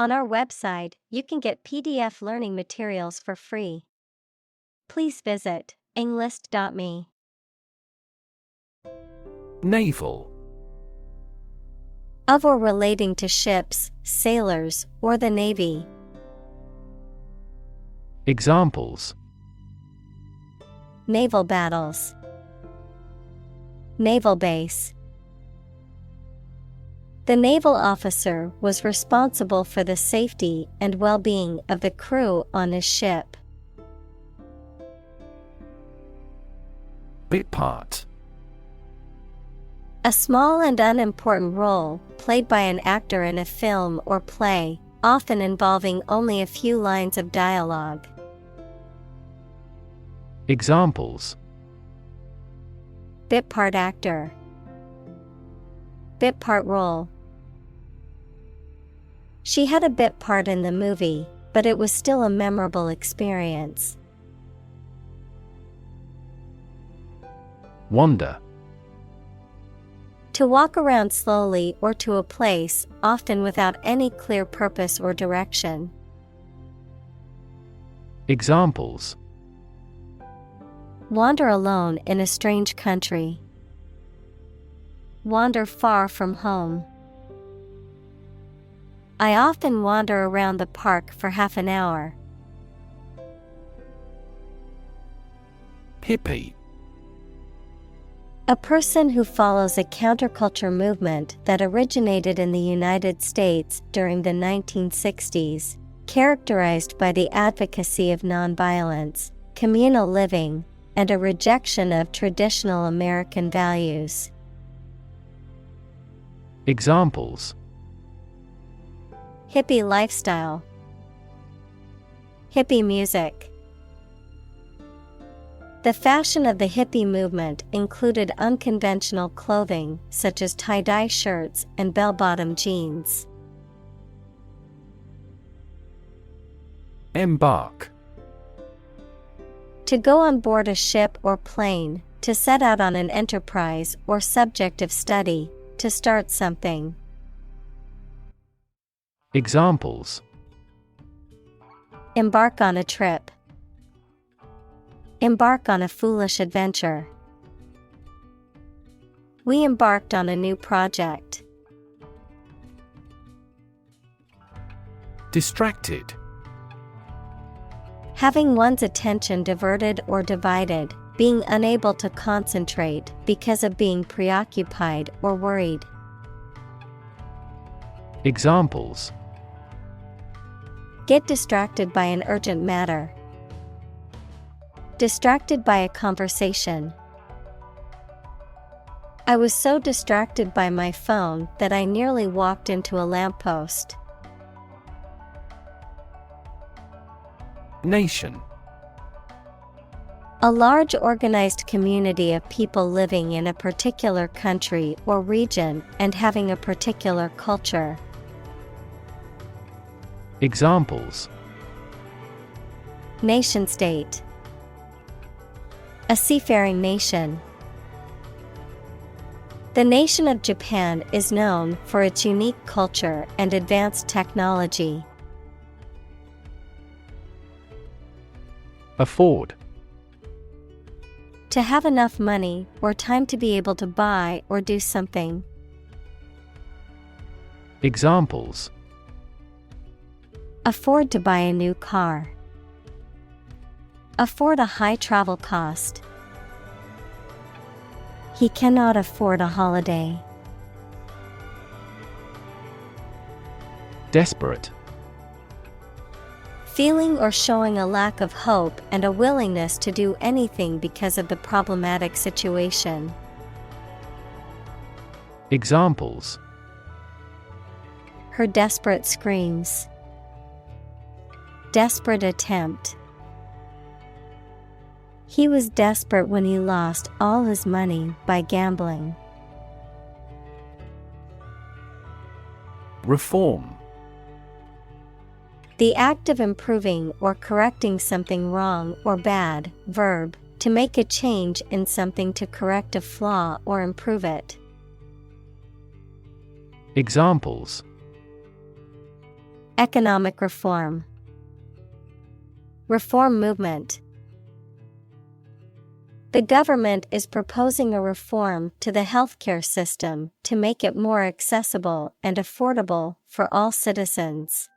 On our website, you can get PDF learning materials for free. Please visit englist.me. Naval. Of or relating to ships, sailors, or the Navy. Examples: Naval battles. Naval base. The naval officer was responsible for the safety and well-being of the crew on his ship. Bit part. A small and unimportant role played by an actor in a film or play, often involving only a few lines of dialogue. Examples: Bit part actor. Bit part role. She had a bit part in the movie, but it was still a memorable experience. Wander. To walk around slowly or to a place, often without any clear purpose or direction. Examples: Wander alone in a strange country. Wander far from home. I often wander around the park for half an hour. Hippie. A person who follows a counterculture movement that originated in the United States during the 1960s, characterized by the advocacy of nonviolence, communal living, and a rejection of traditional American values. Examples: Hippie lifestyle. Hippie music. The fashion of the hippie movement included unconventional clothing such as tie-dye shirts and bell-bottom jeans. Embark. To go on board a ship or plane, to set out on an enterprise or subject of study, to start something. Examples: Embark on a trip. Embark on a foolish adventure. We embarked on a new project. Distracted. Having one's attention diverted or divided, being unable to concentrate because of being preoccupied or worried. Examples: Get distracted by an urgent matter. Distracted by a conversation. I was so distracted by my phone that I nearly walked into a lamppost. Nation. A large organized community of people living in a particular country or region and having a particular culture. Examples: Nation-state. A seafaring nation. The nation of Japan is known for its unique culture and advanced technology. Afford. To have enough money or time to be able to buy or do something. Examples: Afford to buy a new car. Afford a high travel cost. He cannot afford a holiday. Desperate. Feeling or showing a lack of hope and a willingness to do anything because of the problematic situation. Examples: Her desperate screams. Desperate attempt. He was desperate when he lost all his money by gambling. Reform. The act of improving or correcting something wrong or bad. Verb, to make a change in something to correct a flaw or improve it. Examples: Economic reform. Reform movement. The government is proposing a reform to the healthcare system to make it more accessible and affordable for all citizens.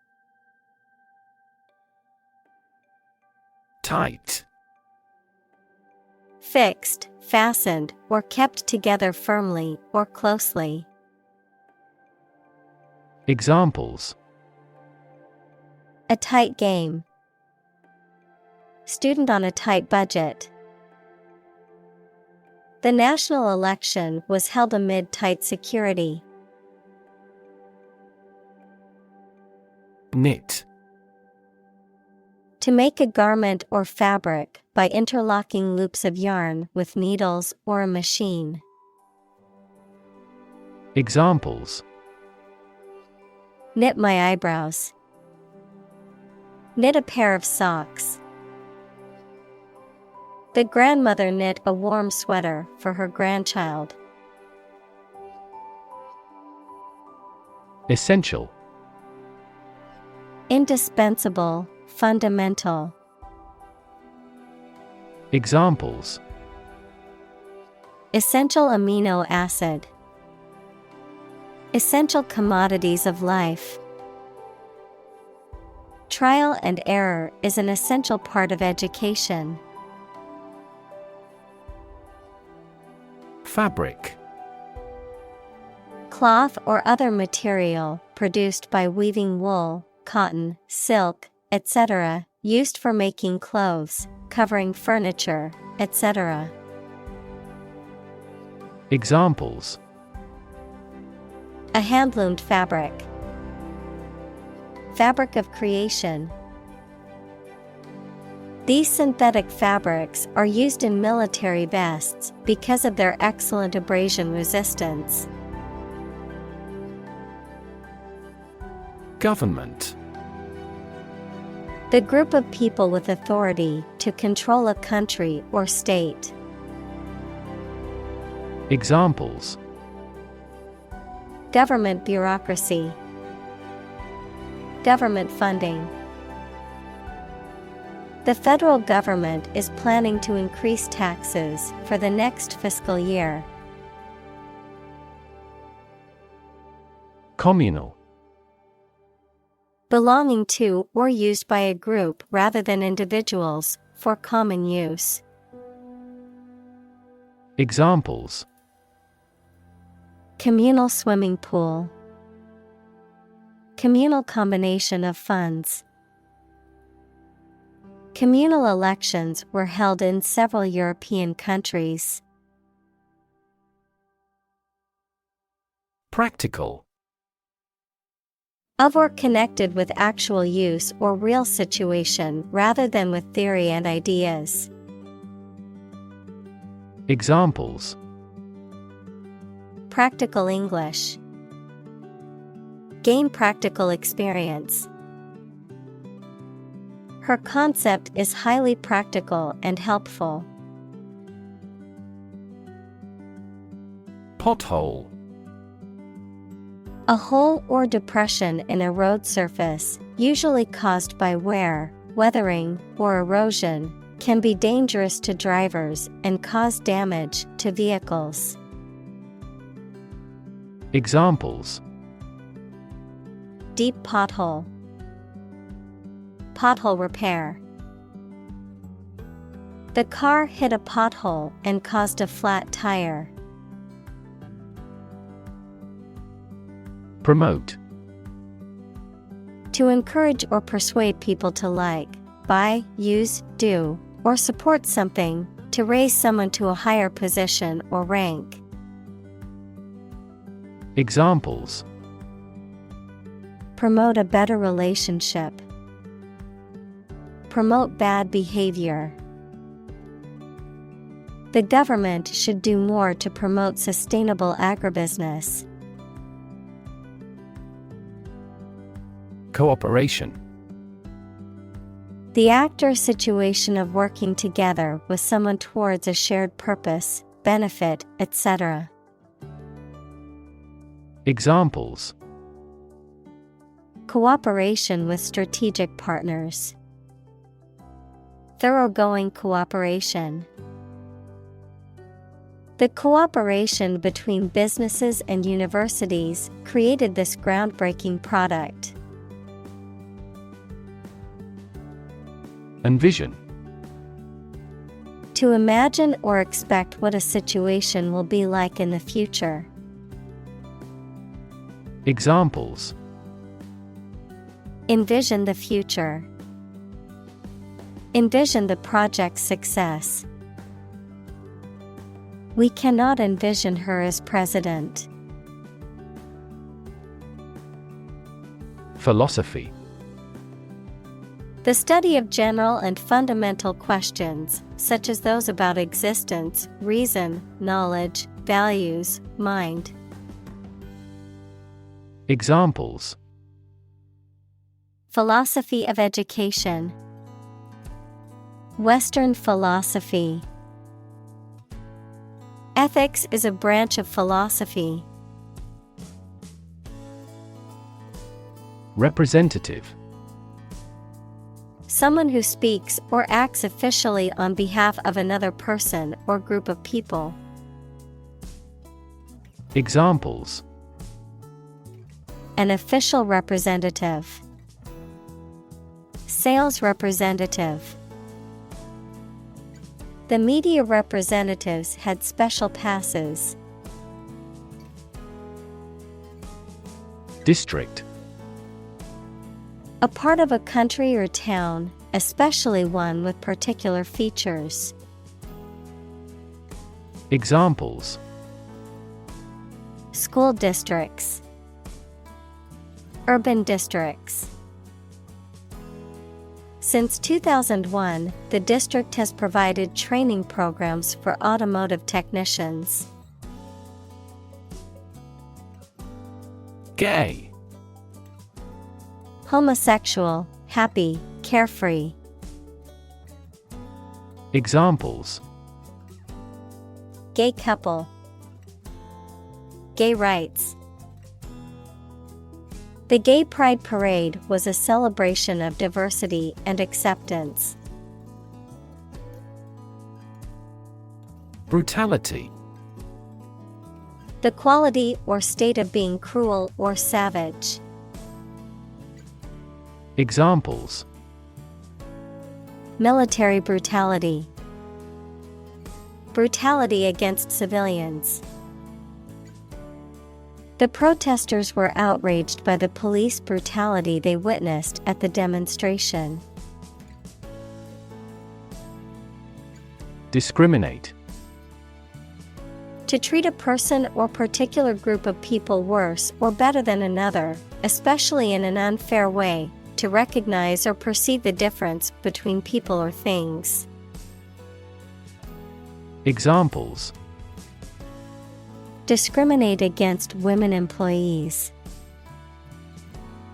Tight. Fixed, fastened, or kept together firmly or closely. Examples: A tight game. Student on a tight budget. The national election was held amid tight security. Knit. To make a garment or fabric by interlocking loops of yarn with needles or a machine. Examples: Knit my eyebrows. Knit a pair of socks. The grandmother knit a warm sweater for her grandchild. Essential. Indispensable, fundamental. Examples: Essential amino acid. Essential commodities of life. Trial and error is an essential part of education. Fabric. Cloth or other material produced by weaving wool, cotton, silk, etc., used for making clothes, covering furniture, etc. Examples: A hand-loomed fabric. Fabric of creation. These synthetic fabrics are used in military vests because of their excellent abrasion resistance. Government. The group of people with authority to control a country or state. Examples: Government bureaucracy. Government funding. The federal government is planning to increase taxes for the next fiscal year. Communal. Belonging to or used by a group rather than individuals, for common use. Examples: Communal swimming pool. Communal combination of funds. Communal elections were held in several European countries. Practical. Of or connected with actual use or real situation rather than with theory and ideas. Examples: Practical English. Gain practical experience. Her concept is highly practical and helpful. Pothole. A hole or depression in a road surface, usually caused by wear, weathering, or erosion, can be dangerous to drivers and cause damage to vehicles. Examples: Deep pothole. Pothole repair. The car hit a pothole and caused a flat tire. Promote. To encourage or persuade people to like, buy, use, do, or support something, to raise someone to a higher position or rank. Examples: Promote a better relationship. Promote bad behavior. The government should do more to promote sustainable agribusiness. Cooperation. The act or situation of working together with someone towards a shared purpose, benefit, etc. Examples: Cooperation with strategic partners. Thoroughgoing cooperation. The cooperation between businesses and universities created this groundbreaking product. Envision. To imagine or expect what a situation will be like in the future. Examples. Envision the future. Envision the project's success. We cannot envision her as president. Philosophy. The study of general and fundamental questions, such as those about existence, reason, knowledge, values, mind. Examples. Philosophy of education. Western philosophy. Ethics is a branch of philosophy. Representative. Someone who speaks or acts officially on behalf of another person or group of people. Examples. An official representative. Sales representative. The media representatives had special passes. District. A part of a country or town, especially one with particular features. Examples. School districts. Urban districts. Since 2001, the district has provided training programs for automotive technicians. Gay. Homosexual, happy, carefree. Examples. Gay couple. Gay rights. The Gay Pride Parade was a celebration of diversity and acceptance. Brutality. The quality or state of being cruel or savage. Examples. Military brutality. Brutality against civilians. The protesters were outraged by the police brutality they witnessed at the demonstration. Discriminate. To treat a person or particular group of people worse or better than another, especially in an unfair way, to recognize or perceive the difference between people or things. Examples. Discriminate against women employees.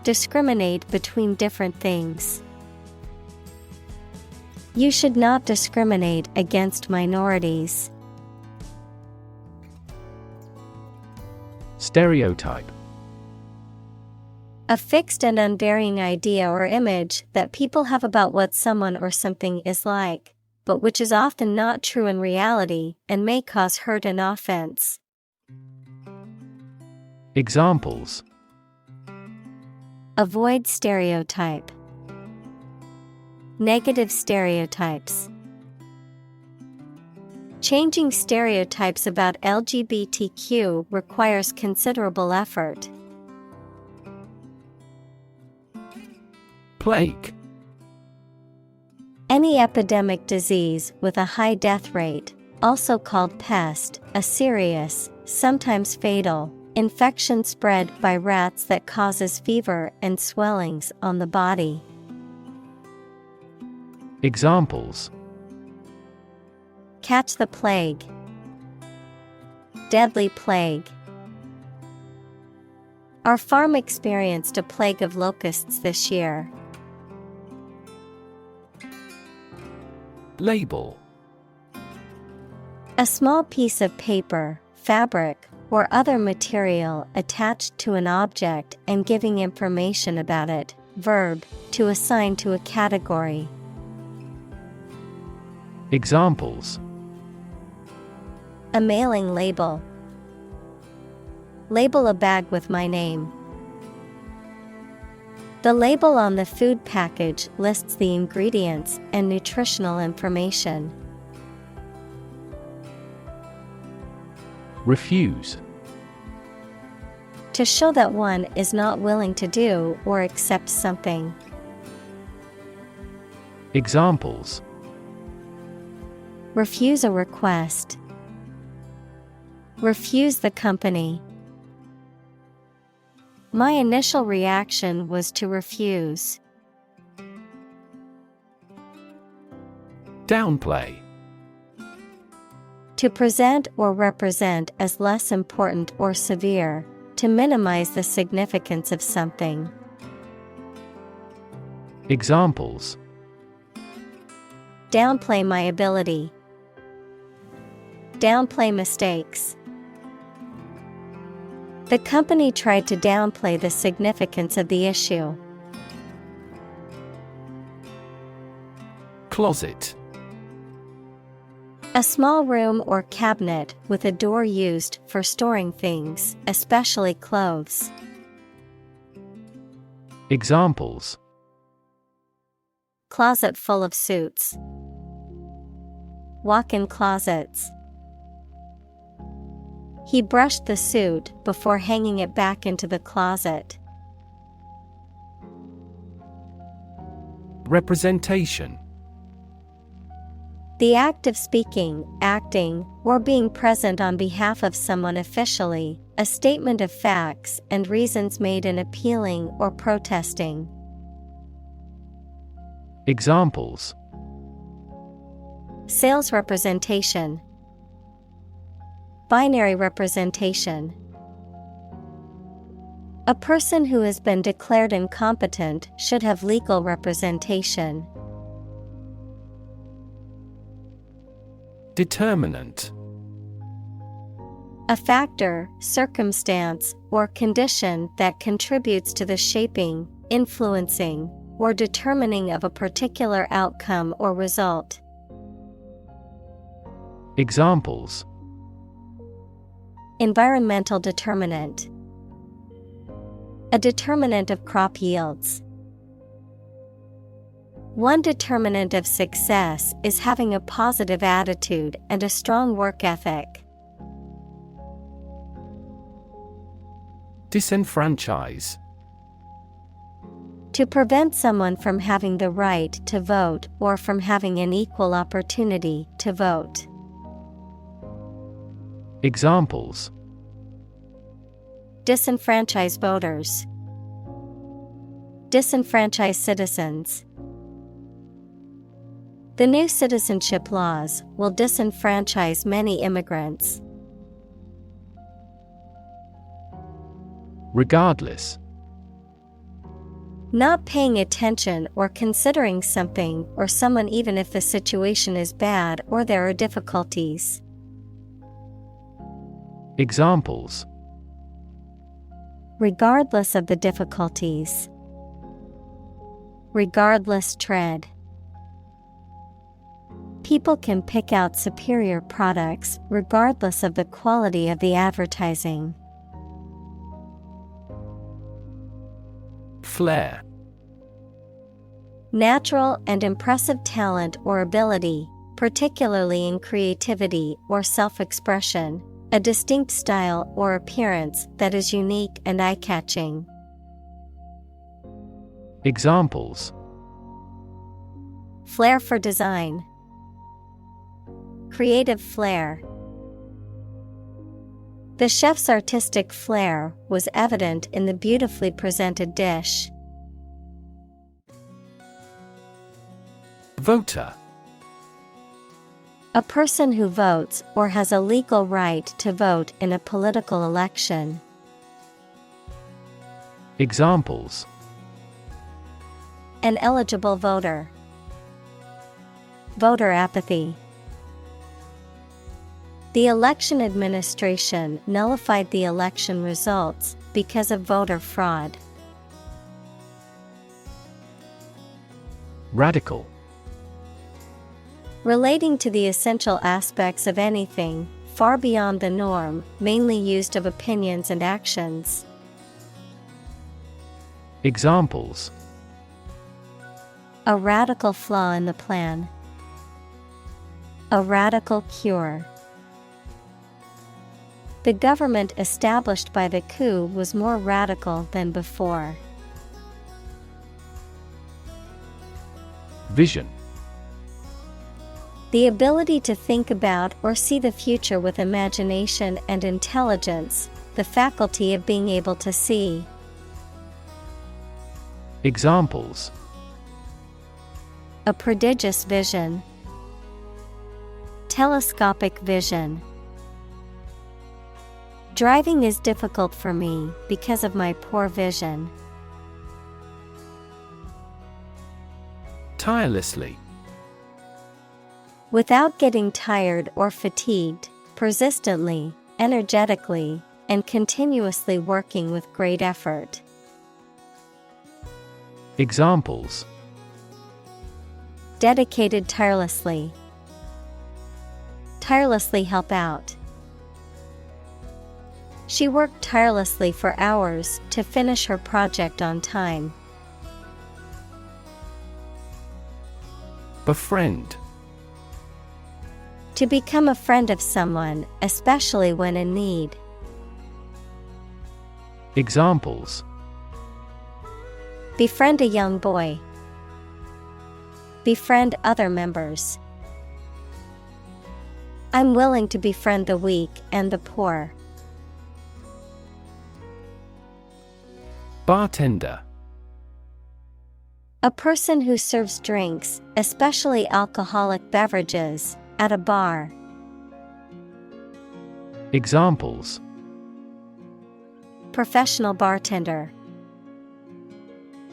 Discriminate between different things. You should not discriminate against minorities. Stereotype. A fixed and unvarying idea or image that people have about what someone or something is like, but which is often not true in reality and may cause hurt and offense. Examples. Avoid stereotype. Negative stereotypes. Changing stereotypes about LGBTQ requires considerable effort. Plague. Any epidemic disease with a high death rate, also called pest, a serious, sometimes fatal, infection spread by rats that causes fever and swellings on the body. Examples. Catch the plague. Deadly plague. Our farm experienced a plague of locusts this year. Label. A small piece of paper, fabric, or other material attached to an object and giving information about it. Verb, to assign to a category. Examples: A mailing label. Label a bag with my name. The label on the food package lists the ingredients and nutritional information. Refuse. To show that one is not willing to do or accept something. Examples: Refuse a request. Refuse the company. My initial reaction was to refuse. Downplay. To present or represent as less important or severe, to minimize the significance of something. Examples: Downplay my ability. Downplay mistakes. The company tried to downplay the significance of the issue. Closet. A small room or cabinet with a door used for storing things, especially clothes. Examples: Closet full of suits. Walk-in closets. He brushed the suit before hanging it back into the closet. Representation. The act of speaking, acting, or being present on behalf of someone officially, a statement of facts and reasons made in appealing or protesting. Examples: Sales representation. Binary representation. A person who has been declared incompetent should have legal representation. Determinant. A factor, circumstance, or condition that contributes to the shaping, influencing, or determining of a particular outcome or result. Examples: Environmental determinant. A determinant of crop yields. One determinant of success is having a positive attitude and a strong work ethic. Disenfranchise. To prevent someone from having the right to vote or from having an equal opportunity to vote. Examples: Disenfranchise voters. Disenfranchise citizens. The new citizenship laws will disenfranchise many immigrants. Regardless. Not paying attention or considering something or someone even if the situation is bad or there are difficulties. Examples: Regardless of the difficulties. Regardless tread. People can pick out superior products regardless of the quality of the advertising. Flair. Natural and impressive talent or ability, particularly in creativity or self-expression, a distinct style or appearance that is unique and eye-catching. Examples: Flair for design. Creative flair. The chef's artistic flair was evident in the beautifully presented dish. Voter. A person who votes or has a legal right to vote in a political election. Examples: An eligible voter. Voter apathy. The election administration nullified the election results because of voter fraud. Radical. Relating to the essential aspects of anything, far beyond the norm, mainly used of opinions and actions. Examples: a radical flaw in the plan. A radical cure. The government established by the coup was more radical than before. Vision. The ability to think about or see the future with imagination and intelligence, the faculty of being able to see. Examples: a prodigious vision. Telescopic vision. Driving is difficult for me because of my poor vision. Tirelessly. Without getting tired or fatigued, persistently, energetically, and continuously working with great effort. Examples: dedicated tirelessly. Tirelessly help out. She worked tirelessly for hours to finish her project on time. Befriend. To become a friend of someone, especially when in need. Examples: befriend a young boy. Befriend other members. I'm willing to befriend the weak and the poor. Bartender. A person who serves drinks, especially alcoholic beverages, at a bar. Examples: professional bartender.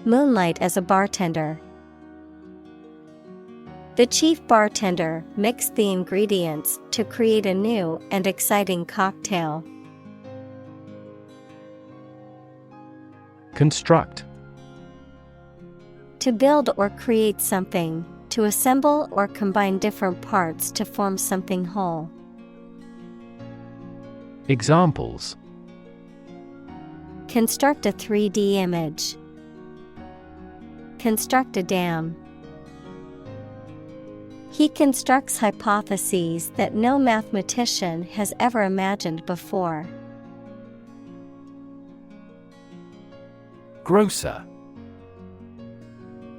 Moonlight as a bartender. The chief bartender mixed the ingredients to create a new and exciting cocktail. Construct. To build or create something, to assemble or combine different parts to form something whole. Examples: construct a 3D image. Construct a dam. He constructs hypotheses that no mathematician has ever imagined before. Grocer.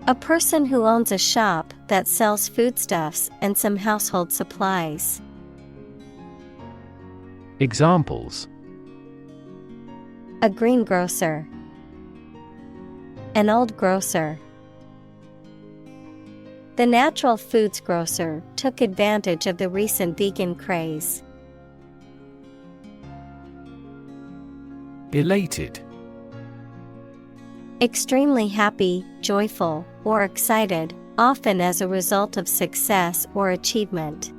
A person who owns a shop that sells foodstuffs and some household supplies. Examples: a greengrocer. An old grocer. The natural foods grocer took advantage of the recent vegan craze. Elated. Extremely happy, joyful, or excited, often as a result of success or achievement.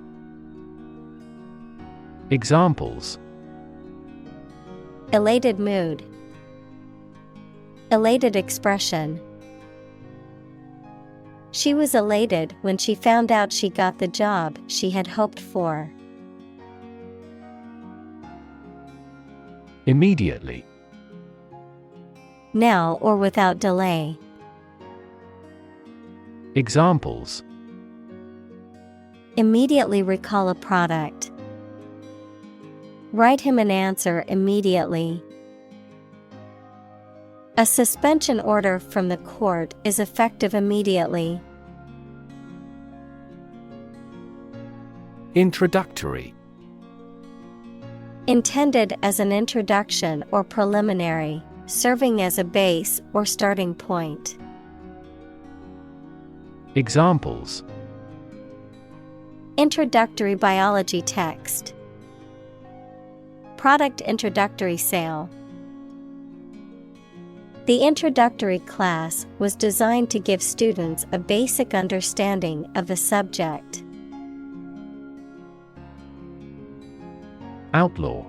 Examples: elated mood. Elated expression. She was elated when she found out she got the job she had hoped for. Immediately. Now or without delay. Examples: immediately recall a product. Write him an answer immediately. A suspension order from the court is effective immediately. Introductory. Intended as an introduction or preliminary, serving as a base or starting point. Examples: introductory biology text. Product introductory sale. The introductory class was designed to give students a basic understanding of the subject. Outlaw.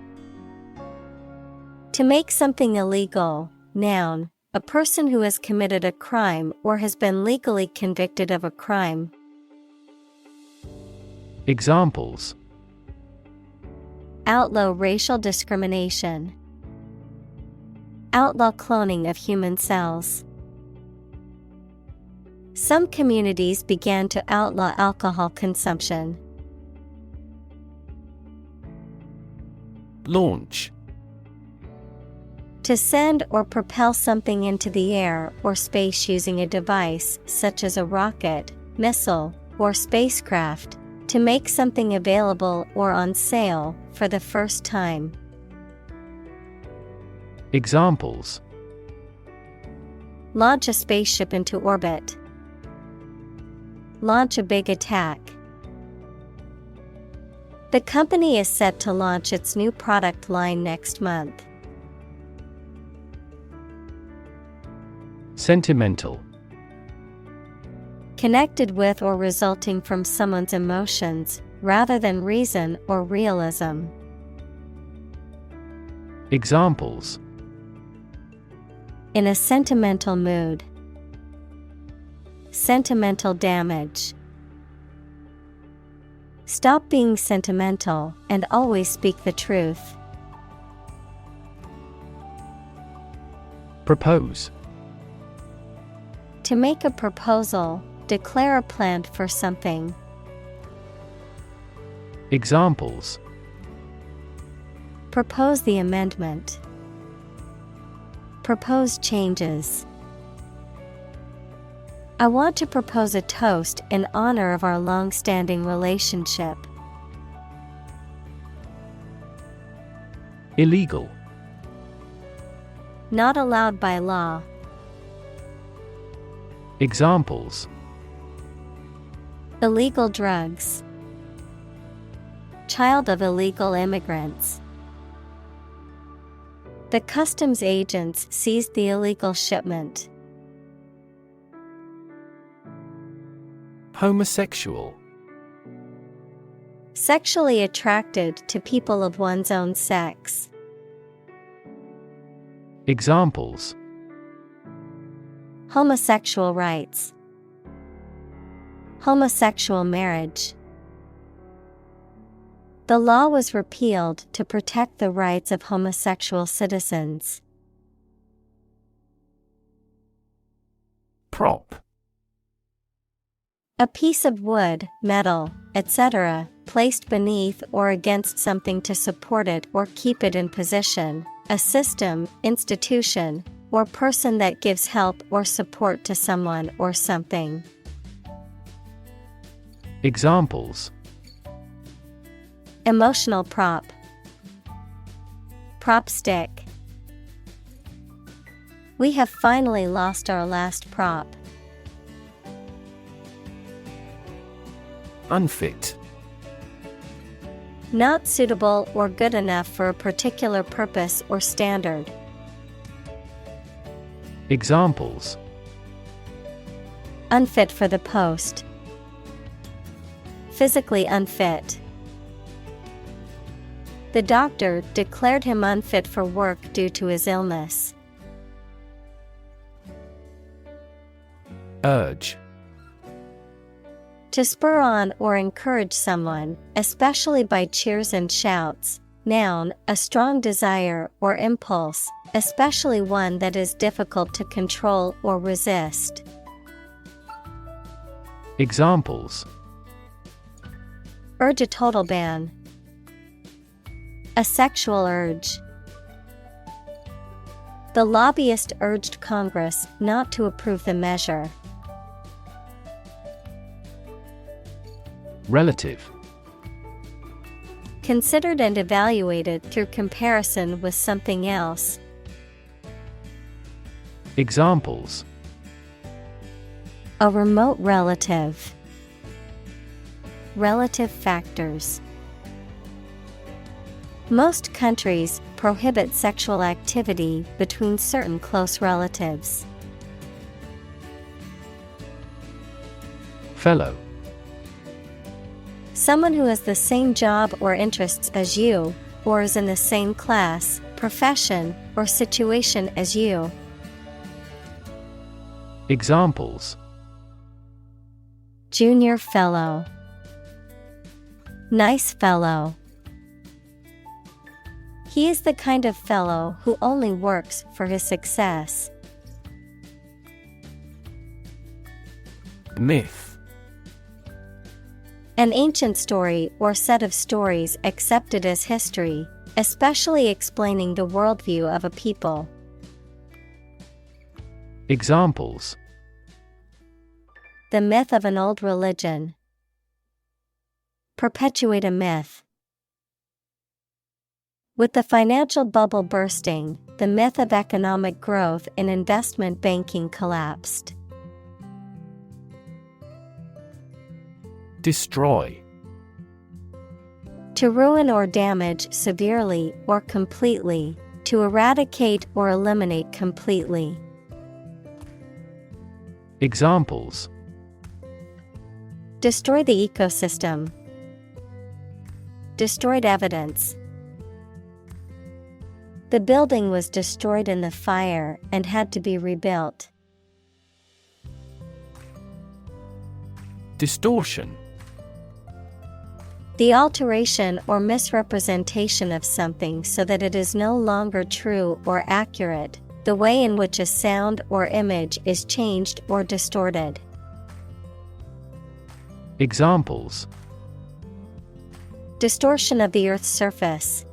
To make something illegal. Noun, a person who has committed a crime or has been legally convicted of a crime. Examples: Outlaw racial discrimination. Outlaw cloning of human cells. Some communities began to outlaw alcohol consumption. Launch. To send or propel something into the air or space using a device such as a rocket, missile, or spacecraft, to make something available or on sale for the first time. Examples: Launch a spaceship into orbit. Launch a big attack. The company is set to launch its new product line next month. Sentimental. Connected with or resulting from someone's emotions, rather than reason or realism. Examples: In a sentimental mood. Sentimental damage. Stop being sentimental and always speak the truth. Propose. To make a proposal, declare a plan for something. Examples: Propose the amendment. Propose changes. I want to propose a toast in honor of our long-standing relationship. Illegal. Not allowed by law. Examples: Illegal drugs. Child of illegal immigrants. The customs agents seized the illegal shipment. Homosexual. Sexually attracted to people of one's own sex. Examples: Homosexual rights. Homosexual marriage. The law was repealed to protect the rights of homosexual citizens. Prop. A piece of wood, metal, etc., placed beneath or against something to support it or keep it in position, a system, institution, or person that gives help or support to someone or something. Examples: Emotional prop. Prop stick. We have finally lost our last prop. Unfit. Not suitable or good enough for a particular purpose or standard. Examples: Unfit for the post. Physically unfit. The doctor declared him unfit for work due to his illness. Urge. To spur on or encourage someone, especially by cheers and shouts. Noun, a strong desire or impulse, especially one that is difficult to control or resist. Examples: Urge a total ban. A sexual urge. The lobbyist urged Congress not to approve the measure. Relative. Considered and evaluated through comparison with something else. Examples: A remote relative. Relative factors. Most countries prohibit sexual activity between certain close relatives. Fellow. Someone who has the same job or interests as you, or is in the same class, profession, or situation as you. Examples: Junior fellow, nice fellow. He is the kind of fellow who only works for his success. Myth. An ancient story or set of stories accepted as history, especially explaining the worldview of a people. Examples: The myth of an old religion. Perpetuate a myth. With the financial bubble bursting, the myth of economic growth in investment banking collapsed. Destroy. To ruin or damage severely or completely, to eradicate or eliminate completely. Examples: Destroy the ecosystem. Destroyed evidence. The building was destroyed in the fire and had to be rebuilt. Distortion. The alteration or misrepresentation of something so that it is no longer true or accurate, the way in which a sound or image is changed or distorted. Examples: Distortion of the Earth's surface.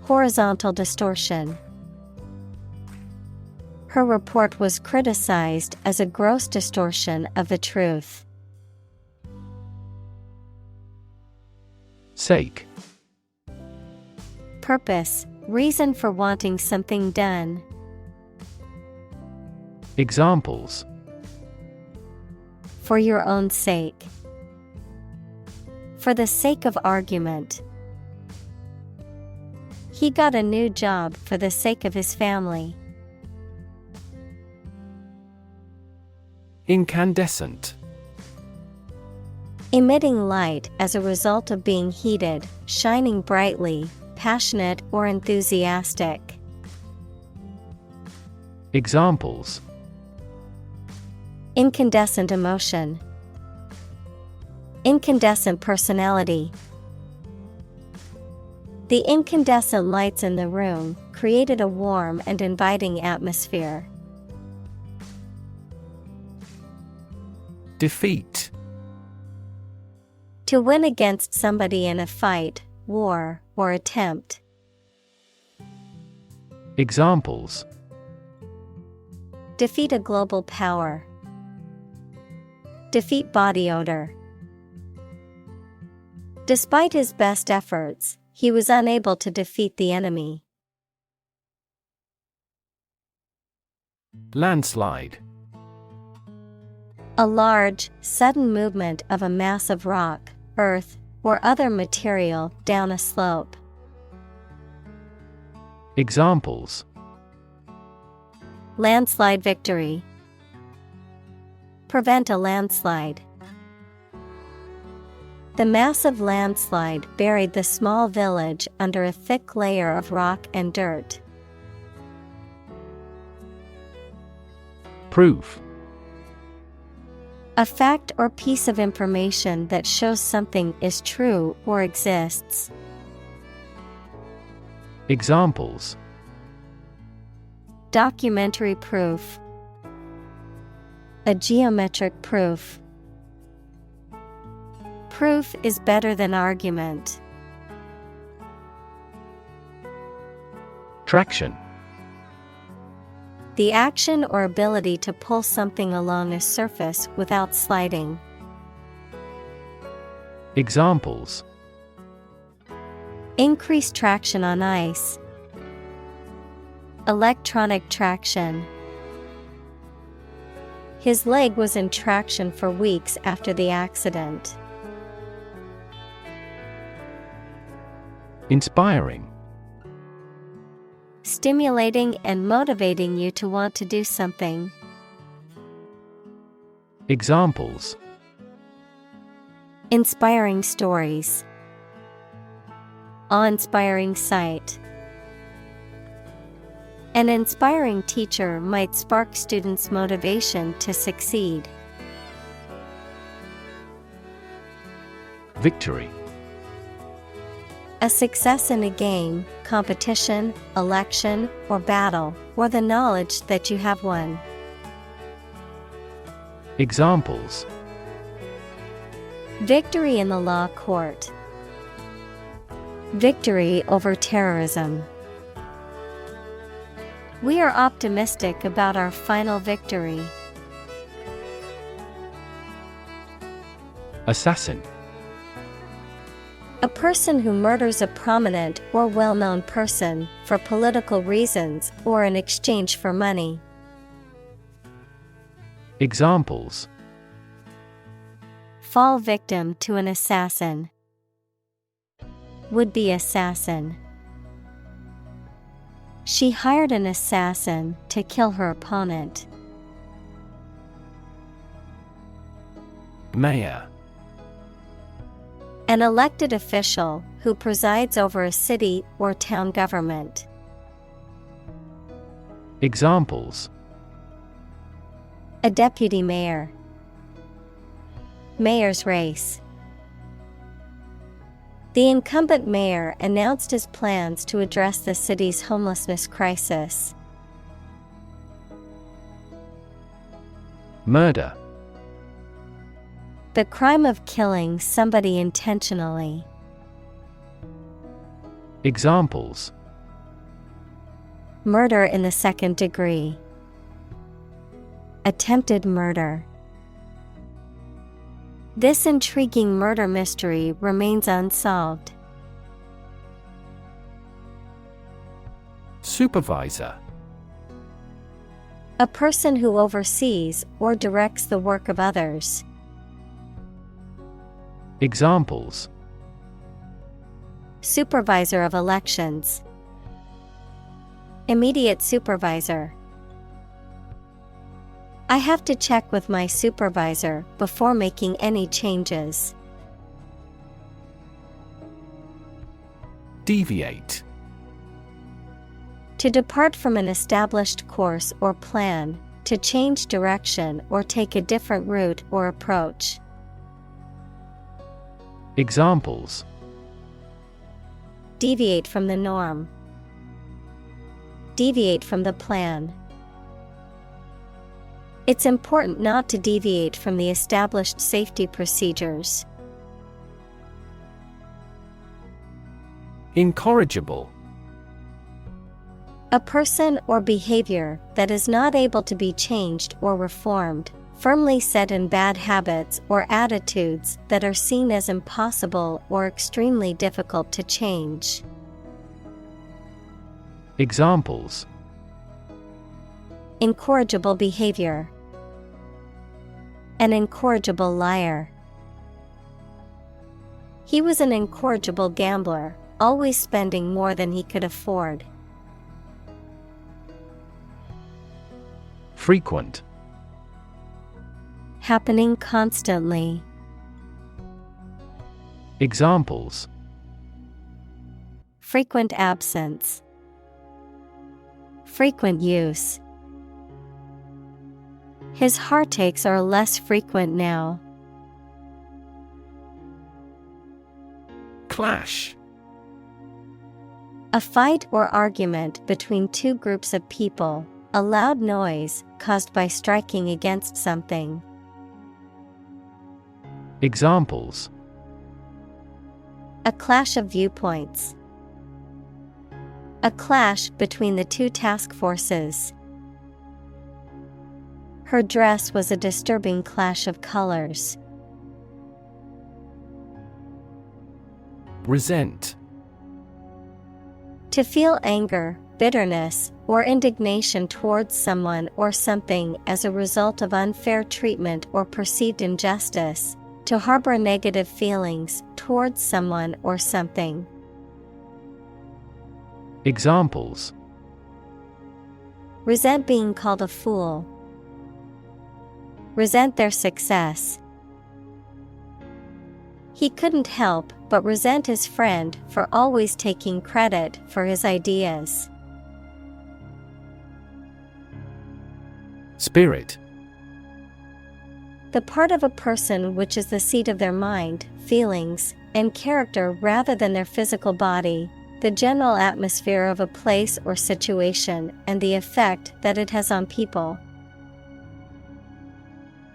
Horizontal distortion. Her report was criticized as a gross distortion of the truth. Sake. Purpose, reason for wanting something done. Examples: For your own sake. For the sake of argument. He got a new job for the sake of his family. Incandescent. Emitting light as a result of being heated, shining brightly, passionate or enthusiastic. Examples: Incandescent emotion. Incandescent personality. The incandescent lights in the room created a warm and inviting atmosphere. Defeat. To win against somebody in a fight, war, or attempt. Examples: Defeat a global power. Defeat body odor. Despite his best efforts, he was unable to defeat the enemy. Landslide. A large, sudden movement of a mass of rock, earth, or other material down a slope. Examples: Landslide victory. Prevent a landslide. The massive landslide buried the small village under a thick layer of rock and dirt. Proof. A fact or piece of information that shows something is true or exists. Examples: Documentary proof. A geometric proof. Proof is better than argument. Traction. The action or ability to pull something along a surface without sliding. Examples: Increased traction on ice. Electronic traction. His leg was in traction for weeks after the accident. Inspiring. Stimulating and motivating you to want to do something. Examples: Inspiring stories. Awe-inspiring sight. An inspiring teacher might spark students' motivation to succeed. Victory. A success in a game, competition, election, or battle, or the knowledge that you have won. Examples: victory in the law court. Victory over terrorism. We are optimistic about our final victory. Assassin. A person who murders a prominent or well-known person for political reasons or in exchange for money. Examples: fall victim to an assassin. Would-be assassin. She hired an assassin to kill her opponent. Mayor. An elected official who presides over a city or town government. Examples: a deputy mayor. Mayor's race. The incumbent mayor announced his plans to address the city's homelessness crisis. Murder. The crime of killing somebody intentionally. Examples: murder in the second degree. Attempted murder. This intriguing murder mystery remains unsolved. Supervisor. A person who oversees or directs the work of others. Examples: supervisor of elections. Immediate supervisor. I have to check with my supervisor before making any changes. Deviate. To depart from an established course or plan, to change direction or take a different route or approach. Examples: deviate from the norm. Deviate from the plan. It's important not to deviate from the established safety procedures. Incorrigible. A person or behavior that is not able to be changed or reformed, firmly set in bad habits or attitudes that are seen as impossible or extremely difficult to change. Examples: incorrigible behavior. An incorrigible liar. He was an incorrigible gambler, always spending more than he could afford. Frequent. Happening constantly. Examples: frequent absence. Frequent use. His heartaches are less frequent now. Clash. A fight or argument between two groups of people, a loud noise caused by striking against something. Examples: a clash of viewpoints. A clash between the two task forces. Her dress was a disturbing clash of colors. Resent. To feel anger, bitterness, or indignation towards someone or something as a result of unfair treatment or perceived injustice. To harbor negative feelings towards someone or something. Examples: resent being called a fool. Resent their success. He couldn't help but resent his friend for always taking credit for his ideas. Spirit. The part of a person which is the seat of their mind, feelings, and character rather than their physical body, the general atmosphere of a place or situation, and the effect that it has on people.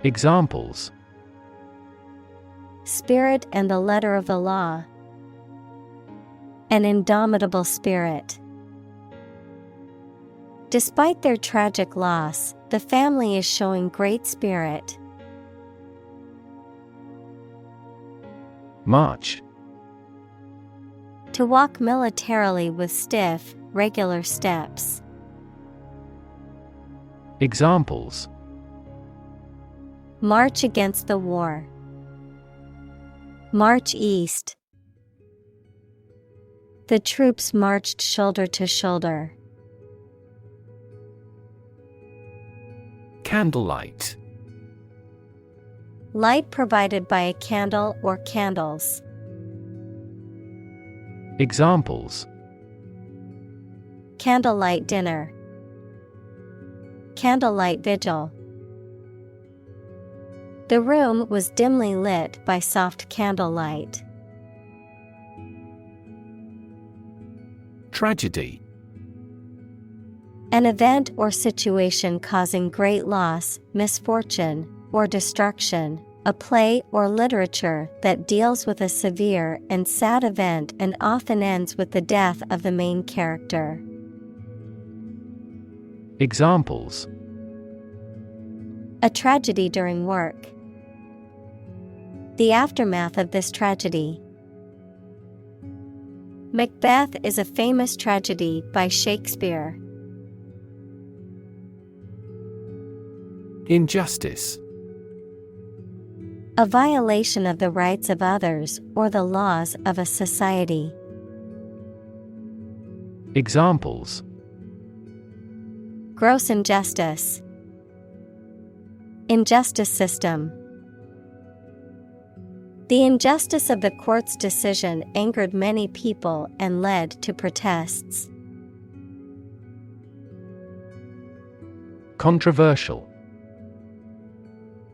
Examples: Spirit and the letter of the law. An indomitable spirit. Despite their tragic loss, the family is showing great spirit. March. To walk militarily with stiff, regular steps. Examples: March against the war. March east. The troops marched shoulder to shoulder. Candlelight. Light provided by a candle or candles. Examples: Candlelight dinner. Candlelight vigil. The room was dimly lit by soft candlelight. Tragedy. An event or situation causing great loss, misfortune, or destruction. A play or literature that deals with a severe and sad event and often ends with the death of the main character. Examples: A tragedy during work. The aftermath of this tragedy. Macbeth is a famous tragedy by Shakespeare. Injustice. A violation of the rights of others or the laws of a society. Examples: Gross injustice. Injustice system. The injustice of the court's decision angered many people and led to protests. Controversial.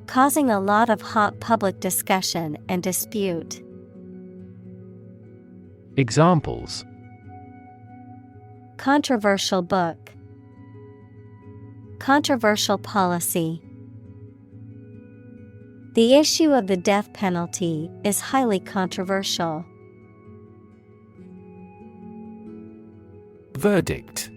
Causing a lot of hot public discussion and dispute. Examples: Controversial book. Controversial policy. The issue of the death penalty is highly controversial. Verdict.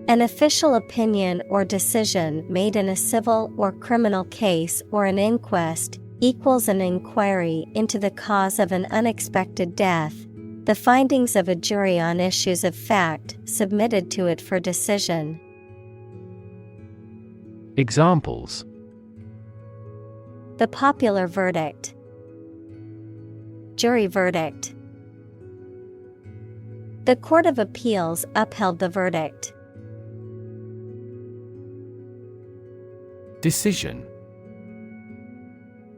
An official opinion or decision made in a civil or criminal case or an inquest equals an inquiry into the cause of an unexpected death, the findings of a jury on issues of fact submitted to it for decision. Examples: The popular verdict. Jury verdict. The Court of Appeals upheld the verdict. Decision.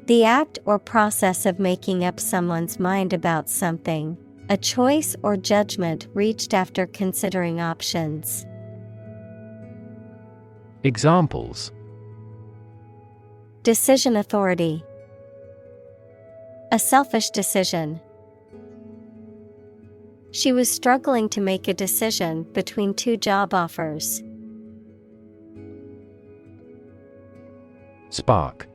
The act or process of making up someone's mind about something, a choice or judgment reached after considering options. Examples: Decision authority. A selfish decision. She was struggling to make a decision between two job offers. Spark.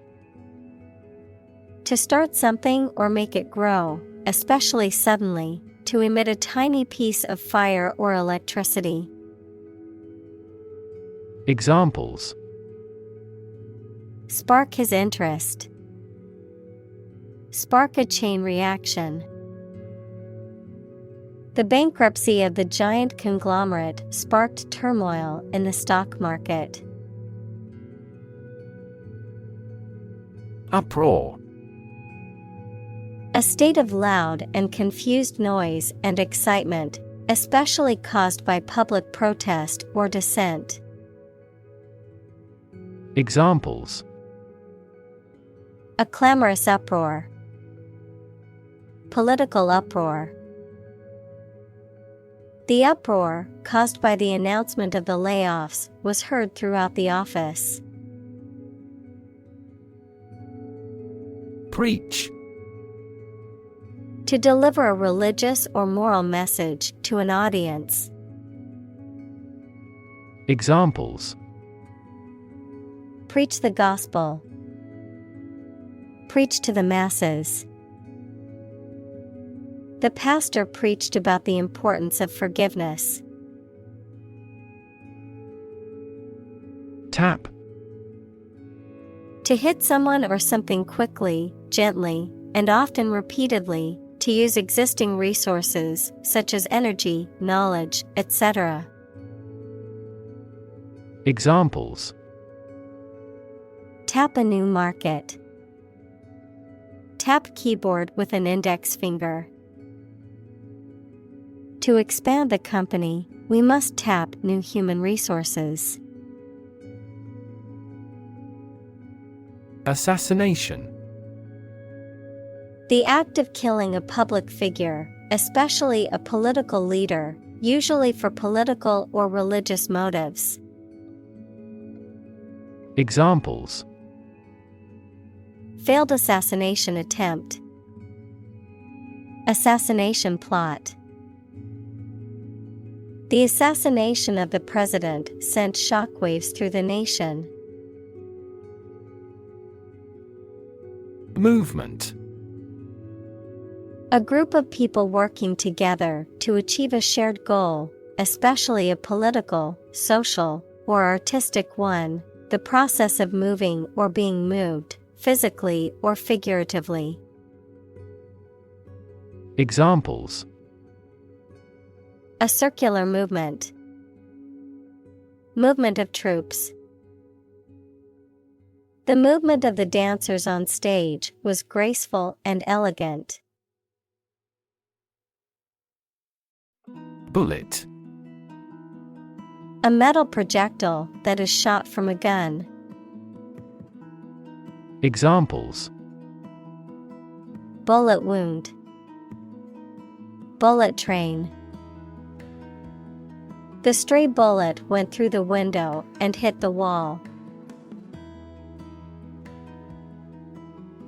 To start something or make it grow, especially suddenly, to emit a tiny piece of fire or electricity. Examples: Spark his interest. Spark a chain reaction. The bankruptcy of the giant conglomerate sparked turmoil in the stock market. Uproar. A state of loud and confused noise and excitement, especially caused by public protest or dissent. Examples: A clamorous uproar. Political uproar. The uproar, caused by the announcement of the layoffs, was heard throughout the office. Preach. To deliver a religious or moral message to an audience. Examples: Preach the gospel. Preach to the masses. The pastor preached about the importance of forgiveness. Tap. To hit someone or something quickly, gently, and often repeatedly, to use existing resources, such as energy, knowledge, etc. Examples: Tap a new market. Tap keyboard with an index finger. To expand the company, we must tap new human resources. Assassination. The act of killing a public figure, especially a political leader, usually for political or religious motives. Examples: Failed assassination attempt. Assassination plot. The assassination of the president sent shockwaves through the nation. Movement. A group of people working together to achieve a shared goal, especially a political, social, or artistic one, the process of moving or being moved, physically or figuratively. Examples: A circular movement. Movement of troops. The movement of the dancers on stage was graceful and elegant. Bullet. A metal projectile that is shot from a gun. Examples: Bullet wound. Bullet train. The stray bullet went through the window and hit the wall.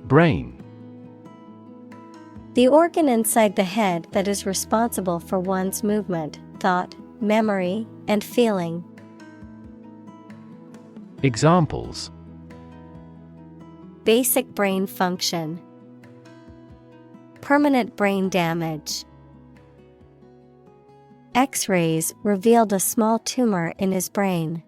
Brain. The organ inside the head that is responsible for one's movement, thought, memory, and feeling. Examples: Basic brain function. Permanent brain damage. X-rays revealed a small tumor in his brain.